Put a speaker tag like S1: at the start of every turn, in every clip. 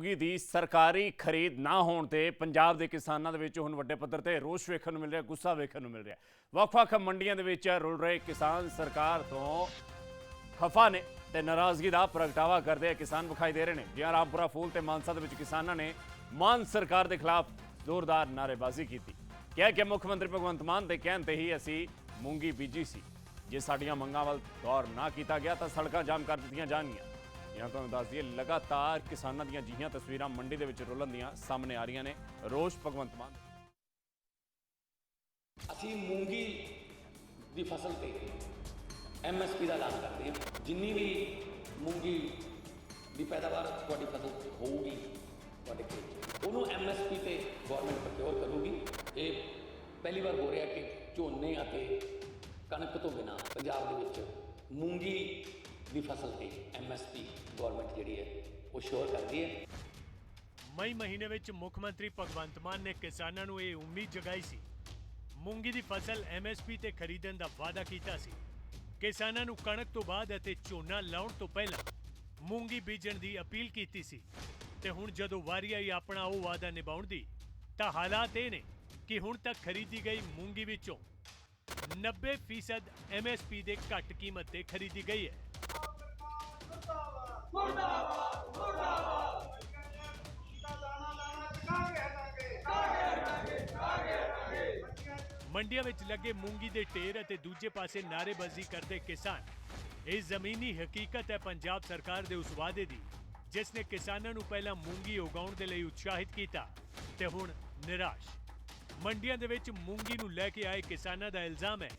S1: ਮੂੰਗੀ ਦੀ ਸਰਕਾਰੀ ਖਰੀਦ ਨਾ ਹੋਣ ਤੇ ਪੰਜਾਬ ਦੇ ਕਿਸਾਨਾਂ ਦੇ ਵਿੱਚ ਹੁਣ ਵੱਡੇ ਪੱਧਰ ਤੇ ਰੋਸ ਵੇਖਣ ਨੂੰ ਮਿਲ ਰਿਹਾ, ਗੁੱਸਾ ਵੇਖਣ ਨੂੰ ਮਿਲ ਰਿਹਾ। ਵੱਖ-ਵੱਖ ਮੰਡੀਆਂ ਦੇ ਵਿੱਚ ਰੁਲ ਰਹੇ ਕਿਸਾਨ ਸਰਕਾਰ ਤੋਂ ਖਫਾ ਨੇ ਤੇ ਨਾਰਾਜ਼ਗੀ ਦਾ ਪ੍ਰਗਟਾਵਾ ਕਰਦੇ ਕਿਸਾਨ ਵਿਖਾਈ ਦੇ ਰਹੇ ਨੇ। ਜਿਵੇਂ ਰਾਮਪੁਰਾ ਫੂਲ ਤੇ ਮਾਨਸਾ ਦੇ ਵਿੱਚ ਕਿਸਾਨਾਂ ਨੇ ਮਾਨ ਸਰਕਾਰ ਦੇ ਖਿਲਾਫ ਜ਼ੋਰਦਾਰ ਨਾਅਰੇਬਾਜ਼ੀ ਕੀਤੀ। ਕਿਹਾ ਕਿ ਮੁੱਖ ਮੰਤਰੀ ਭਗਵੰਤ ਮਾਨ ਦੇ ਕਹਿਣ ਤੇ ਹੀ ਅਸੀਂ ਮੂੰਗੀ ਬੀਜੀ ਸੀ। ਜੇ ਸਾਡੀਆਂ ਮੰਗਾਂ ਵੱਲ ਗੌਰ ਨਾ ਕੀਤਾ ਗਿਆ ਤਾਂ ਸੜਕਾਂ ਜਾਮ ਕਰ ਦਿੱਤੀਆਂ ਜਾਣਗੀਆਂ। यहाँ तो दस दिए लगातार किसानों दी जिहियां तस्वीरां मंडी दे विच रुलन दियां सामने आ रही ने। रोश भगवंत मान
S2: असी मूंगी दी फसल ते MSP का ऐलान करते हैं। जिन्नी भी मूंगी दी पैदावार तुहाडी फसल होगी तुहाडे खेत उन्होंने MSP ते गवर्नमेंट प्रक्योर करूगी। ये पहली बार हो रहा कि झोने अते कणक तो बिना पंजाब दे विच मूंगी ਦੀ ਫਸਲ ਤੇ MSP ਗਵਰਨਮੈਂਟ ਜਿਹੜੀ ਹੈ ਉਹ ਸ਼ੋਰ ਕਰਦੀ ਹੈ।
S3: ਮਈ ਮਹੀਨੇ ਵਿੱਚ ਮੁੱਖ ਮੰਤਰੀ ਭਗਵੰਤ ਮਾਨ ਨੇ ਕਿਸਾਨਾਂ ਨੂੰ ਇਹ ਉਮੀਦ ਜਗਾਈ ਸੀ। ਮੂੰਗੀ ਦੀ ਫਸਲ MSP ਤੇ ਖਰੀਦਣ ਦਾ ਵਾਅਦਾ ਕੀਤਾ ਸੀ। ਕਿਸਾਨਾਂ ਨੂੰ ਕਣਕ ਤੋਂ ਬਾਅਦ ਅਤੇ ਝੋਨਾ ਲਾਉਣ ਤੋਂ ਪਹਿਲਾਂ ਮੂੰਗੀ ਬੀਜਣ ਦੀ ਅਪੀਲ ਕੀਤੀ ਸੀ ਤੇ ਹੁਣ ਜਦੋਂ ਵਾਰੀ ਆਈ ਆਪਣਾ ਉਹ ਵਾਅਦਾ ਨਿਭਾਉਣ ਦੀ ਤਾਂ ਹਾਲਾਤ ਇਹ ਨੇ ਕਿ ਹੁਣ ਤੱਕ ਖਰੀਦੀ ਗਈ ਮੂੰਗੀ ਵਿੱਚੋਂ 90% MSP ਦੇ ਘੱਟ ਕੀਮਤ ਤੇ ਖਰੀਦੀ ਗਈ ਹੈ। ਮੰਡੀਆਂ ਵਿੱਚ ਲੱਗੇ ਮੂੰਗੀ ਦੇ ਢੇਰ ਅਤੇ ਦੂਜੇ ਪਾਸੇ ਨਾਅਰੇਬਾਜ਼ੀ ਕਰਦੇ ਕਿਸਾਨ। ਇਹ ਜ਼ਮੀਨੀ ਹਕੀਕਤ ਹੈ ਪੰਜਾਬ ਸਰਕਾਰ ਦੇ ਉਸ ਵਾਅਦੇ ਦੀ ਜਿਸ ਨੇ ਕਿਸਾਨਾਂ ਨੂੰ ਪਹਿਲਾਂ ਮੂੰਗੀ ਉਗਾਉਣ ਦੇ ਲਈ ਉਤਸ਼ਾਹਿਤ ਕੀਤਾ ਤੇ ਹੁਣ ਨਿਰਾਸ਼। ਮੰਡੀਆਂ ਦੇ ਵਿੱਚ ਮੂੰਗੀ ਨੂੰ ਲੈ ਕੇ ਆਏ ਕਿਸਾਨਾਂ ਦਾ ਇਲਜ਼ਾਮ ਹੈ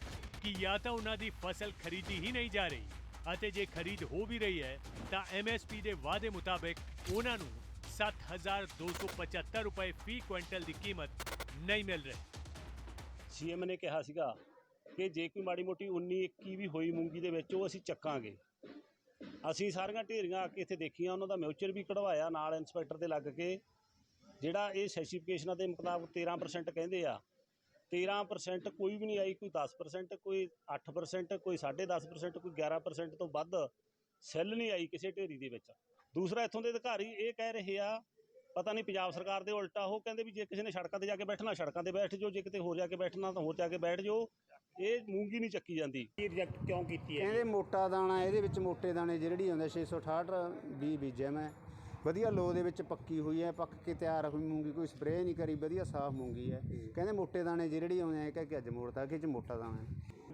S3: ਕਿ ਜਾਂ ਤਾਂ ਉਹਨਾਂ ਦੀ ਫਸਲ ਖਰੀਦੀ ਹੀ ਨਹੀਂ ਜਾ ਰਹੀ ਅਤੇ ਜੇ ਖਰੀਦ ਹੋ ਵੀ ਰਹੀ ਹੈ ਤਾਂ MSP ਦੇ ਵਾਅਦੇ ਮੁਤਾਬਕ ਉਹਨਾਂ ਨੂੰ 7,275 ਰੁਪਏ ਫੀ ਕੁਇੰਟਲ ਦੀ ਕੀਮਤ ਨਹੀਂ ਮਿਲ ਰਹੀ।
S4: CM ਨੇ ਕਿਹਾ ਸੀਗਾ ਕਿ ਜੇ ਕੋਈ ਮਾੜੀ ਮੋਟੀ 19-21 ਵੀ ਹੋਈ ਮੂੰਗੀ ਦੇ ਵਿੱਚ ਉਹ ਅਸੀਂ ਚੱਕਾਂਗੇ। ਅਸੀਂ ਸਾਰੀਆਂ ਢੇਰੀਆਂ ਆ ਕੇ ਇੱਥੇ ਦੇਖੀਆਂ, ਉਹਨਾਂ ਦਾ ਮਿਊਚਰ ਵੀ ਕਢਵਾਇਆ ਨਾਲ ਇੰਸਪੈਕਟਰ ਦੇ ਲੱਗ ਕੇ। ਜਿਹੜਾ ਇਹ ਸਪੈਸੀਫਿਕੇਸ਼ਨਾਂ ਦੇ ਮੁਤਾਬਕ 13% ਕਹਿੰਦੇ ਆ, 13% ਕੋਈ ਵੀ ਨਹੀਂ ਆਈ। ਕੋਈ 10%, ਕੋਈ 8%, ਕੋਈ 10.5%, ਕੋਈ 11% ਤੋਂ ਵੱਧ ਸੈੱਲ ਨਹੀਂ ਆਈ ਕਿਸੇ ਢੇਰੀ ਦੇ ਵਿੱਚ। ਦੂਸਰਾ ਇੱਥੋਂ ਦੇ ਅਧਿਕਾਰੀ ਇਹ ਕਹਿ ਰਹੇ ਆ, ਪਤਾ ਨਹੀਂ ਪੰਜਾਬ ਸਰਕਾਰ ਦੇ ਉਲਟਾ ਉਹ ਕਹਿੰਦੇ ਵੀ ਜੇ ਕਿਸੇ ਨੇ ਸੜਕਾਂ 'ਤੇ ਜਾ ਕੇ ਬੈਠਣਾ ਸੜਕਾਂ 'ਤੇ ਬੈਠ ਜਾਓ, ਜੇ ਕਿਤੇ ਹੋਰ ਜਾ ਕੇ ਬੈਠਣਾ ਤਾਂ ਹੋਰ ਜਾ ਕੇ ਬੈਠ ਜਾਓ। ਇਹ ਮੂੰਗੀ ਨਹੀਂ ਚੱਕੀ ਜਾਂਦੀ। ਰਿਜੈਕਟ ਕਿਉਂ ਕੀਤੀ ਹੈ?
S5: ਕਹਿੰਦੇ ਮੋਟਾ ਦਾਣਾ, ਇਹਦੇ ਵਿੱਚ ਮੋਟੇ ਦਾਣੇ ਜਿਹੜੀ ਆਉਂਦੇ 668 ਵੀ ਬੀਜਿਆ ਮੈਂ ਵਧੀਆ ਲੋ ਦੇ ਵਿੱਚ ਪੱਕੀ ਹੋਈ ਹੈ, ਪੱਕ ਕੇ ਤਿਆਰ ਹੋਈ ਮੂੰਗੀ, ਕੋਈ ਸਪਰੇਅ ਨਹੀਂ ਕਰੀ, ਵਧੀਆ ਸਾਫ਼ ਮੂੰਗੀ ਹੈ। ਕਹਿੰਦੇ ਮੋਟੇ ਦਾਣੇ ਜਿਹੜੀ ਆਉਂਦੇ ਆ ਕਿ ਅੱਜ ਮੋੜਤਾ ਕਿ ਮੋਟਾ ਦਾਣਾ ਹੈ।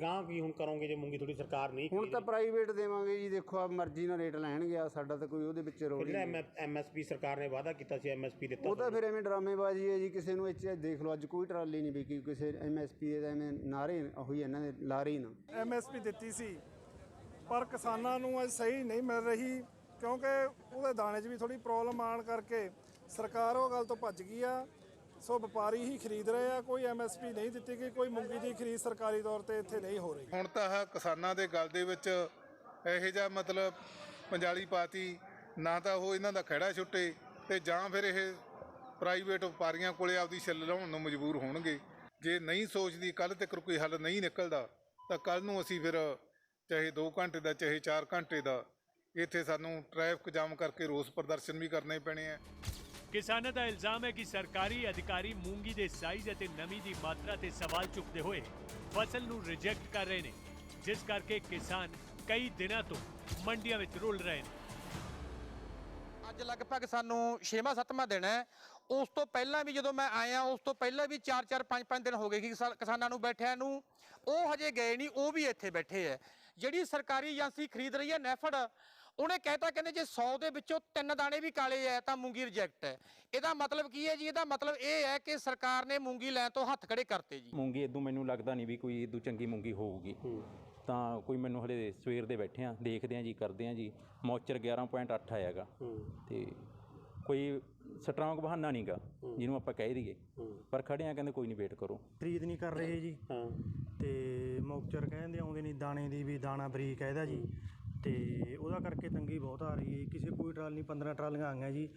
S4: ਗਾਂ ਕੀ ਹੁਣ ਕਰੋਗੇ ਜੇ ਮੂੰਗੀ ਥੋੜੀ ਸਰਕਾਰ ਨਹੀਂ?
S5: ਹੁਣ ਤਾਂ ਪ੍ਰਾਈਵੇਟ ਦੇਵਾਂਗੇ ਜੀ, ਦੇਖੋ ਆਪ ਮਰਜ਼ੀ ਨਾਲ ਰੇਟ ਲੈਣਗੇ। ਸਾਡਾ ਤਾਂ ਕੋਈ ਉਹਦੇ ਵਿੱਚ ਰੋਲ ਨਹੀਂ।
S4: MSP ਸਰਕਾਰ ਨੇ ਵਾਅਦਾ ਕੀਤਾ ਸੀ MSP ਦਿੱਤਾ,
S5: ਉਹ ਤਾਂ ਫਿਰ ਐਵੇਂ ਡਰਾਮੇਬਾਜ਼ੀ ਹੈ ਜੀ। ਕਿਸੇ ਨੂੰ ਇੱਥੇ ਦੇਖ ਲਓ ਅੱਜ ਕੋਈ ਟਰਾਲੀ ਨਹੀਂ ਵਿਕੀ, ਕਿਸੇ MSP ਦੇ ਐਵੇਂ ਨਾਰੇ ਹੋਈ ਇਹਨਾਂ ਦੇ ਲਾਰੇ ਹੀ ਨਾ।
S6: MSP ਦਿੱਤੀ ਸੀ ਪਰ ਕਿਸਾਨਾਂ ਨੂੰ ਅੱਜ ਸਹੀ ਨਹੀਂ ਮਿਲ ਰਹੀ ਕਿਉਂਕਿ ਉਹਦੇ ਦਾਣੇ 'ਚ ਵੀ ਥੋੜੀ ਪ੍ਰੋਬਲਮ ਆਉਣ ਕਰਕੇ ਸਰਕਾਰ ਉਹ ਗੱਲ ਤੋਂ ਭੱਜ ਗਈ ਆ। ਸੋ ਵਪਾਰੀ ਹੀ ਖਰੀਦ ਰਹੇ ਆ, ਕੋਈ MSP ਨਹੀਂ ਦਿੱਤੀ ਗਈ, ਕੋਈ ਮੂੰਗੀ ਦੀ ਖਰੀਦ ਸਰਕਾਰੀ ਤੌਰ ਤੇ ਇੱਥੇ ਨਹੀਂ ਹੋ ਰਹੀ।
S7: ਹੁਣ ਤਾਂ ਕਿਸਾਨਾਂ ਦੇ ਗਲ ਦੇ ਵਿੱਚ ਇਹੋ ਜਿਹਾ ਮਤਲਬ ਪੰਜਾਲੀ ਪਾਤੀ, ਨਾ ਤਾਂ ਉਹ ਇਹਨਾਂ ਦਾ ਖਹਿੜਾ ਛੁੱਟੇ ਤੇ ਜਾਂ ਫਿਰ ਇਹ ਪ੍ਰਾਈਵੇਟ ਵਪਾਰੀਆਂ ਕੋਲੇ ਆਪਦੀ ਛਿੱਲ ਲਾਉਣ ਨੂੰ ਮਜਬੂਰ ਹੋਣਗੇ। ਜੇ ਨਹੀਂ ਸੋਚਦੀ ਕੱਲ੍ਹ ਤੱਕ ਕੋਈ ਹੱਲ ਨਹੀਂ ਨਿਕਲਦਾ ਤਾਂ ਕੱਲ੍ਹ ਨੂੰ ਅਸੀਂ ਫਿਰ ਚਾਹੇ 2 ਘੰਟੇ ਦਾ ਚਾਹੇ 4 ਘੰਟੇ ਦਾ ਇੱਥੇ ਸਾਨੂੰ ਟ੍ਰੈਫਿਕ ਜਾਮ ਕਰਕੇ ਰੋਸ ਪ੍ਰਦਰਸ਼ਨ ਵੀ ਕਰਨੇ ਪੈਣੇ ਆ।
S3: ਕਿਸਾਨਾਂ ਦਾ ਇਲਜ਼ਾਮ ਹੈ ਕਿ ਸਰਕਾਰੀ ਅਧਿਕਾਰੀ ਮੂੰਗੀ ਦੇ ਸਾਈਜ਼ ਅਤੇ ਨਮੀ ਦੀ ਮਾਤਰਾ ਤੇ ਸਵਾਲ ਚੁੱਕਦੇ ਹੋਏ ਫਸਲ ਨੂੰ ਰਿਜੈਕਟ ਕਰ ਰਹੇ ਨੇ, ਜਿਸ ਕਰਕੇ ਕਿਸਾਨ ਕਈ ਦਿਨਾਂ ਤੋਂ ਮੰਡੀਆਂ ਵਿੱਚ ਰੁਲ ਰਹੇ ਨੇ।
S8: ਅੱਜ ਲਗਭਗ ਸਾਨੂੰ 6ਵਾਂ-7ਵਾਂ ਦਿਨ ਹੈ। ਉਸ ਤੋਂ ਪਹਿਲਾਂ ਵੀ ਜਦੋਂ ਮੈਂ ਆਇਆ ਉਸ ਤੋਂ ਪਹਿਲਾਂ ਵੀ 4-4 5-5 ਦਿਨ ਹੋ ਗਏ ਕਿ ਕਿਸਾਨਾਂ ਨੂੰ ਬੈਠਿਆਂ ਨੂੰ। ਉਹ ਹਜੇ ਗਏ ਨਹੀਂ, ਉਹ ਵੀ ਇੱਥੇ ਬੈਠੇ ਹੈ। ਜਿਹੜੀ ਸਰਕਾਰੀ ਏਜੰਸੀ ਖਰੀਦ ਰਹੀ ਹੈ ਨੈਫਡ, ਉਹਨੇ ਕਹਿਤਾ ਕਹਿੰਦੇ ਜੇ 100 ਦੇ ਵਿੱਚੋਂ 3 ਦਾਣੇ ਵੀ ਕਾਲੇ ਹੈ ਤਾਂ ਮੂੰਗੀ ਰਿਜੈਕਟ ਹੈ। ਇਹਦਾ ਮਤਲਬ ਕੀ ਹੈ ਜੀ? ਇਹਦਾ ਮਤਲਬ ਇਹ ਹੈ ਕਿ ਸਰਕਾਰ ਨੇ ਮੂੰਗੀ ਲੈਣ ਤੋਂ ਹੱਥ ਖੜੇ ਕਰਤੇ ਜੀ।
S9: ਮੂੰਗੀ ਇਦੋਂ ਮੈਨੂੰ ਲੱਗਦਾ ਨਹੀਂ ਵੀ ਕੋਈ ਇਦੋਂ ਚੰਗੀ ਮੂੰਗੀ ਹੋਊਗੀ। ਤਾਂ ਕੋਈ ਮੈਨੂੰ ਹਲੇ ਸਵੇਰ ਦੇ ਬੈਠੇ ਆ, ਦੇਖਦੇ ਆ ਜੀ, ਕਰਦੇ ਆ ਜੀ। ਮੌਚਰ 11.8 ਆਇਆਗਾ ਤੇ ਕੋਈ ਸਟਰੋਂਗ ਬਹਾਨਾ ਨਹੀਂ ਗਾ ਜਿਹਨੂੰ ਆਪਾਂ ਕਹਿ ਦਈਏ, ਪਰ ਖੜੇ ਆ ਕਹਿੰਦੇ ਕੋਈ ਨਹੀਂ ਵੇਟ ਕਰੋ।
S10: ਖਰੀਦ ਨਹੀਂ ਕਰ ਰਹੇ ਜੀ ਤੇ ਮੌਚਰ ਕਹਿੰਦੇ ਆਉਂਦੇ ਨਹੀਂ, ਦਾਣੇ ਦੀ ਵੀ ਦਾਣਾ ਬਰੀਕ ਹੈ ਇਹਦਾ ਜੀ, ਤੇ ਉਹਦਾ ਕਰਕੇ ਤੰਗੀ ਬਹੁਤ ਆ ਰਹੀ ਹੈ। ਕਿਸੇ ਕੋਈ ਟਰਾਲੀ 15 ਟਰਾਲੀਆਂ ਆਈਆਂ ਜੀ,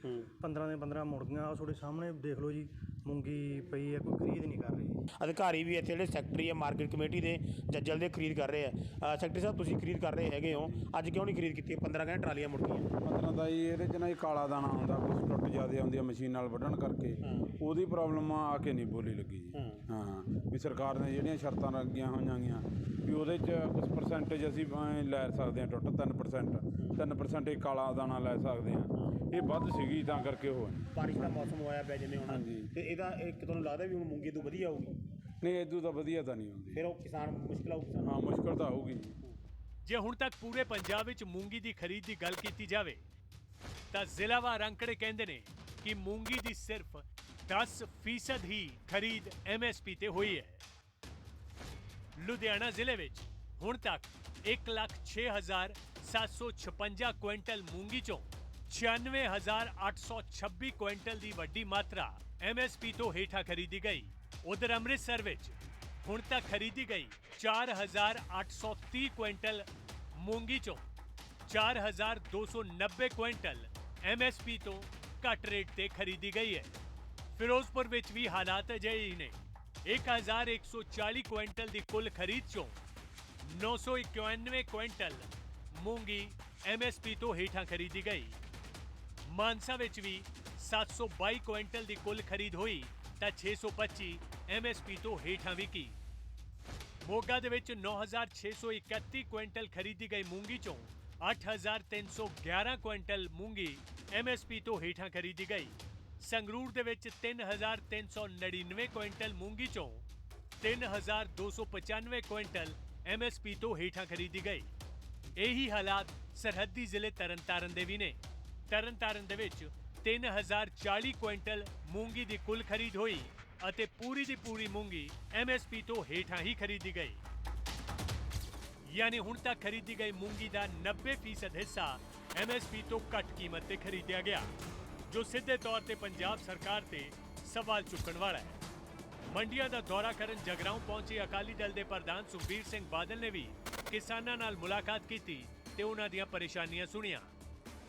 S10: 15 ਦੇ 15 ਮੁੜ ਗਈਆਂ। ਤੁਹਾਡੇ ਸਾਹਮਣੇ ਦੇਖ ਲਓ ਜੀ, ਮੂੰਗੀ ਪਈ ਹੈ, ਕੋਈ ਖਰੀਦ ਨਹੀਂ ਕਰ ਰਹੀ।
S11: ਅਧਿਕਾਰੀ ਵੀ ਇੱਥੇ ਜਿਹੜੇ ਸੈਕਟਰੀ ਆ ਮਾਰਕੀਟ ਕਮੇਟੀ ਦੇ ਜੱਜਲ ਦੇ ਖਰੀਦ ਕਰ ਰਹੇ ਆ। ਸੈਕਟਰੀ ਸਾਹਿਬ ਤੁਸੀਂ ਖਰੀਦ ਕਰ ਰਹੇ ਹੈਗੇ ਹੋ, ਅੱਜ ਕਿਉਂ ਨਹੀਂ ਖਰੀਦ ਕੀਤੀ? 15 ਕਹਿੰਦੇ ਟਰਾਲੀਆਂ ਮੁੜ ਗਈਆਂ।
S12: 15 ਦਾ ਜੀ ਇਹਦੇ 'ਚ ਨਾ ਕਾਲਾ ਦਾਣਾ ਆਉਂਦਾ, ਕੁਛ ਟੁੱਟ ਜ਼ਿਆਦਾ ਆਉਂਦੀ ਆ ਮਸ਼ੀਨ ਨਾਲ ਵੱਢਣ ਕਰਕੇ, ਉਹਦੀ ਪ੍ਰੋਬਲਮ ਆ ਕੇ ਨਹੀਂ ਬੋਲੀ ਲੱਗੀ ਜੀ। ਹਾਂ ਵੀ ਸਰਕਾਰ ਨੇ ਜਿਹੜੀਆਂ ਸ਼ਰਤਾਂ ਲੱਗੀਆਂ ਹੋਈਆਂ ਗੀਆਂ ਵੀ ਉਹਦੇ 'ਚ ਕੁਛ ਪਰਸੈਂਟੇਜ ਅਸੀਂ ਲੈ ਸਕਦੇ ਹਾਂ, ਟੁੱਟ 3% ਇਹ ਕਾਲਾ ਦਾਣਾ ਲੈ ਸਕਦੇ ਹਾਂ। ਇਹ ਵੱਧ ਸੀਗੀ ਤਾਂ ਕਰਕੇ ਉਹ
S11: ਬਾਰਿਸ਼ ਦਾ ਮੌਸਮ ਹੋਇਆ ਪਿਆ ਜਿਵੇਂ ਹੁਣ, ਤੇ ਇਹਦਾ ਇੱਕ ਤੁਹਾਨੂੰ ਲੱਗਦਾ ਵੀ ਹੁਣ ਮੂੰਗੀ ਤੋਂ ਵਧੀਆ ਹੋਊਗੀ?
S12: ਨਹੀਂ ਇਦੋਂ ਤਾਂ ਵਧੀਆ ਤਾਂ ਨਹੀਂ ਹੁੰਦੀ,
S11: ਫਿਰ ਉਹ ਕਿਸਾਨ ਮੁਸ਼ਕਿਲ ਆਊਗੀ।
S12: ਹਾਂ ਮੁਸ਼ਕਿਲ ਤਾਂ ਆਊਗੀ ਜੀ।
S3: ਜੇ ਹੁਣ ਤੱਕ ਪੂਰੇ ਪੰਜਾਬ ਵਿੱਚ ਮੂੰਗੀ ਦੀ ਖਰੀਦ ਦੀ ਗੱਲ ਕੀਤੀ ਜਾਵੇ ਤਾਂ ਜ਼ਿਲ੍ਹਾਵਾਰ ਅੰਕੜੇ ਕਹਿੰਦੇ ਨੇ ਕਿ ਮੂੰਗੀ ਦੀ ਸਿਰਫ 10% ਹੀ ਖਰੀਦ MSP ਤੇ ਹੋਈ ਹੈ। ਲੁਧਿਆਣਾ ਜ਼ਿਲ੍ਹੇ ਵਿੱਚ ਹੁਣ ਤੱਕ 1,06,756 ਕੁਇੰਟਲ ਮੂੰਗੀ ਚੋਂ 96,826 ਕੁਇੰਟਲ ਦੀ ਵੱਡੀ ਮਾਤਰਾ MSP ਤੋਂ ਹੇਠਾਂ ਖਰੀਦੀ ਗਈ। ਉਧਰ ਅੰਮ੍ਰਿਤਸਰ ਵਿੱਚ ਹੁਣ ਤੱਕ ਖਰੀਦੀ ਗਈ 4,830 ਕੁਇੰਟਲ ਮੂੰਗੀ ਚੋਂ 4,290 ਕੁਇੰਟਲ MSP ਤੋਂ ਘੱਟ ਰੇਟ ਤੇ ਖਰੀਦੀ ਗਈ ਹੈ। ਫਿਰੋਜ਼ਪੁਰ ਵਿੱਚ ਵੀ ਹਾਲਾਤ ਅਜਿਹੇ ਹੀ ਨੇ। 1,140 ਕੁਇੰਟਲ ਦੀ ਕੁੱਲ ਖਰੀਦ ਚੋਂ 991 ਕੁਇੰਟਲ ਮੂੰਗੀ MSP ਤੋਂ ਹੇਠਾਂ ਖਰੀਦੀ ਗਈ। ਮਾਨਸਾ ਵਿੱਚ ਵੀ 722 ਕੁਇੰਟਲ ਦੀ ਕੁੱਲ ਖਰੀਦ ਹੋਈ ਤਾਂ 625 MSP ਤੋਂ ਹੇਠਾਂ ਵਿਕੀ। ਮੋਗਾ ਦੇ ਵਿੱਚ 9,631 ਕੁਇੰਟਲ ਖਰੀਦੀ ਗਈ ਮੂੰਗੀ ਚੋਂ 8,311 ਕੁਇੰਟਲ ਮੂੰਗੀ MSP ਤੋਂ ਹੇਠਾਂ ਖਰੀਦੀ ਗਈ। ਸੰਗਰੂਰ ਦੇ ਵਿੱਚ 3,399 ਕੁਇੰਟਲ ਮੂੰਗੀ ਚੋਂ 3,295 ਕੁਇੰਟਲ MSP ਤੋਂ ਹੇਠਾਂ ਖਰੀਦੀ ਗਈ। ਇਹੀ ਹਾਲਾਤ ਸਰਹੱਦੀ ਜ਼ਿਲ੍ਹੇ ਤਰਨਤਾਰਨ ਦੇ ਵੀ ਨੇ। ਤਰਨਤਾਰਨ ਦੇ ਵਿੱਚ 3,040 ਕੁਇੰਟਲ ਮੂੰਗੀ ਦੀ ਕੁੱਲ ਖਰੀਦ ਹੋਈ ਅਤੇ ਪੂਰੀ ਦੀ ਪੂਰੀ ਮੂੰਗੀ MSP ਤੋਂ ਹੇਠਾਂ ਹੀ ਖਰੀਦੀ ਗਈ। ਯਾਨੀ ਹੁਣ ਤੱਕ ਖਰੀਦੀ ਗਈ ਮੂੰਗੀ ਦਾ 90% ਹਿੱਸਾ MSP ਤੋਂ ਘੱਟ ਕੀਮਤ ਤੇ ਖਰੀਦਿਆ ਗਿਆ, ਜੋ ਸਿੱਧੇ ਤੌਰ ਤੇ ਪੰਜਾਬ ਸਰਕਾਰ ਤੇ ਸਵਾਲ ਚੁੱਕਣ ਵਾਲਾ ਹੈ। ਮੰਡੀਆਂ ਦਾ ਦੌਰਾ ਕਰਨ ਜਗਰਾਉਂ ਪਹੁੰਚੇ ਅਕਾਲੀ ਦਲ ਦੇ ਪ੍ਰਧਾਨ ਸੁਖਬੀਰ ਸਿੰਘ ਬਾਦਲ ਨੇ ਵੀ ਕਿਸਾਨਾਂ ਨਾਲ ਮੁਲਾਕਾਤ ਕੀਤੀ ਤੇ ਉਹਨਾਂ ਦੀਆਂ ਪਰੇਸ਼ਾਨੀਆਂ ਸੁਣੀਆਂ।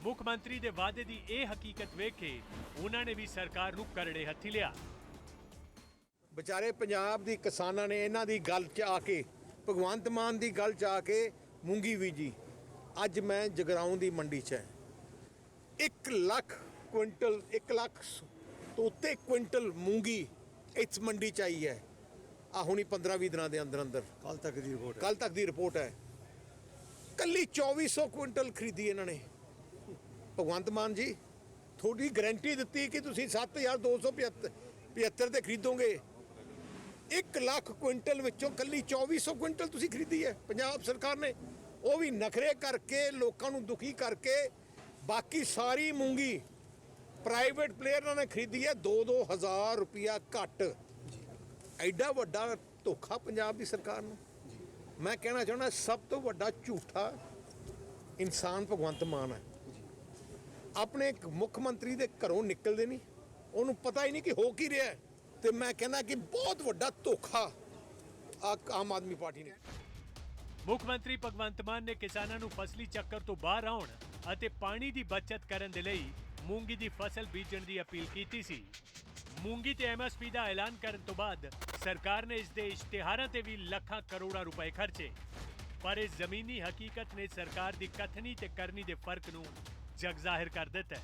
S3: ਮੁੱਖ ਮੰਤਰੀ ਦੇ ਵਾਅਦੇ ਦੀ ਇਹ ਹਕੀਕਤ ਵੇਖ ਕੇ ਉਹਨਾਂ ਨੇ ਵੀ ਸਰਕਾਰ ਨੂੰ ਕਰੜੇ ਹੱਥੀ ਲਿਆ।
S13: ਵਿਚਾਰੇ ਪੰਜਾਬ ਦੀ ਕਿਸਾਨਾਂ ਨੇ ਇਹਨਾਂ ਦੀ ਗੱਲ 'ਚ ਆ ਕੇ, ਭਗਵੰਤ ਮਾਨ ਦੀ ਗੱਲ 'ਚ ਆ ਕੇ ਮੂੰਗੀ ਬੀਜੀ। ਅੱਜ ਮੈਂ ਜਗਰਾਉਂ ਦੀ ਮੰਡੀ 'ਚ ਹੈ, 1 ਲੱਖ ਕੁਇੰਟਲ 1 ਲੱਖ ਤੋਂ ਉੱਤੇ ਕੁਇੰਟਲ ਮੂੰਗੀ ਇਸ ਮੰਡੀ 'ਚ ਆਈ ਹੈ। ਆ ਹੁਣੀ 15-20 ਦਿਨਾਂ ਦੇ ਅੰਦਰ ਕੱਲ ਤੱਕ ਦੀ ਰਿਪੋਰਟ ਹੈ। ਕੱਲੀ 2400 ਕੁਇੰਟਲ ਖਰੀਦੀ ਇਹਨਾਂ ਨੇ। ਭਗਵੰਤ ਮਾਨ ਜੀ ਥੋੜੀ ਗਾਰੰਟੀ ਦਿੱਤੀ ਕਿ ਤੁਸੀਂ 7,275 ਤੇ ਖਰੀਦੋਗੇ। 1 ਲੱਖ ਕੁਇੰਟਲ ਵਿੱਚੋਂ ਕੱਲੀ 2400 ਕੁਇੰਟਲ ਤੁਸੀਂ ਖਰੀਦੀ ਹੈ ਪੰਜਾਬ ਸਰਕਾਰ ਨੇ, ਉਹ ਵੀ ਨਖਰੇ ਕਰਕੇ, ਲੋਕਾਂ ਨੂੰ ਦੁਖੀ ਕਰਕੇ। ਬਾਕੀ ਸਾਰੀ ਮੂੰਗੀ ਪ੍ਰਾਈਵੇਟ ਪਲੇਅਰਾਂ ਨੇ ਖਰੀਦੀ ਹੈ 2-2 ਹਜ਼ਾਰ ਰੁਪਇਆ ਘੱਟ। ਐਡਾ ਵੱਡਾ ਧੋਖਾ ਪੰਜਾਬ ਦੀ ਸਰਕਾਰ ਨੂੰ। ਮੈਂ ਕਹਿਣਾ ਚਾਹੁੰਦਾ ਸਭ ਤੋਂ ਵੱਡਾ ਝੂਠਾ ਇਨਸਾਨ ਭਗਵੰਤ ਮਾਨ ਹੈ। ਆਪਣੇ ਮੁੱਖ ਮੰਤਰੀ ਦੇ ਘਰੋਂ ਨਿਕਲਦੇ ਨਹੀਂ, ਉਹਨੂੰ ਪਤਾ ਹੀ ਨਹੀਂ ਕਿ ਹੋ ਕੀ ਰਿਹਾ ਹੈ। ਤੇ ਮੈਂ ਕਹਿੰਦਾ ਕਿ ਬਹੁਤ ਵੱਡਾ ਧੋਖਾ ਆਮ ਆਦਮੀ ਪਾਰਟੀ ਨੇ।
S3: ਮੁੱਖ ਮੰਤਰੀ ਭਗਵੰਤ ਮਾਨ ਨੇ ਕਿਸਾਨਾਂ ਨੂੰ ਫਸਲੀ ਚੱਕਰ ਤੋਂ ਬਾਹਰ ਆਉਣ ਅਤੇ ਪਾਣੀ ਦੀ ਬਚਤ ਕਰਨ ਦੇ ਲਈ ਮੂੰਗੀ ਦੀ ਫਸਲ ਬੀਜਣ ਦੀ ਅਪੀਲ ਕੀਤੀ ਸੀ। ਮੂੰਗੀ ਤੇ MSP ਦਾ ਐਲਾਨ ਕਰਨ ਤੋਂ ਬਾਅਦ ਸਰਕਾਰ ਨੇ ਇਸ ਦੇ ਇਸ਼ਤਿਹਾਰਾਂ ਤੇ ਵੀ ਲੱਖਾਂ ਕਰੋੜਾਂ ਰੁਪਏ ਖਰਚੇ। ਪਰ ਇਸ ਜ਼ਮੀਨੀ ਹਕੀਕਤ ਨੇ ਸਰਕਾਰ ਦੀ ਕਥਨੀ ਤੇ ਕਰਨੀ ਦੇ ਫਰਕ ਨੂੰ ਜਗ ਜ਼ਾਹਿਰ ਕਰ ਦਿੱਤਾ ਹੈ।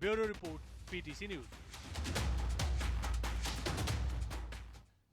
S3: Bureau report PTC news.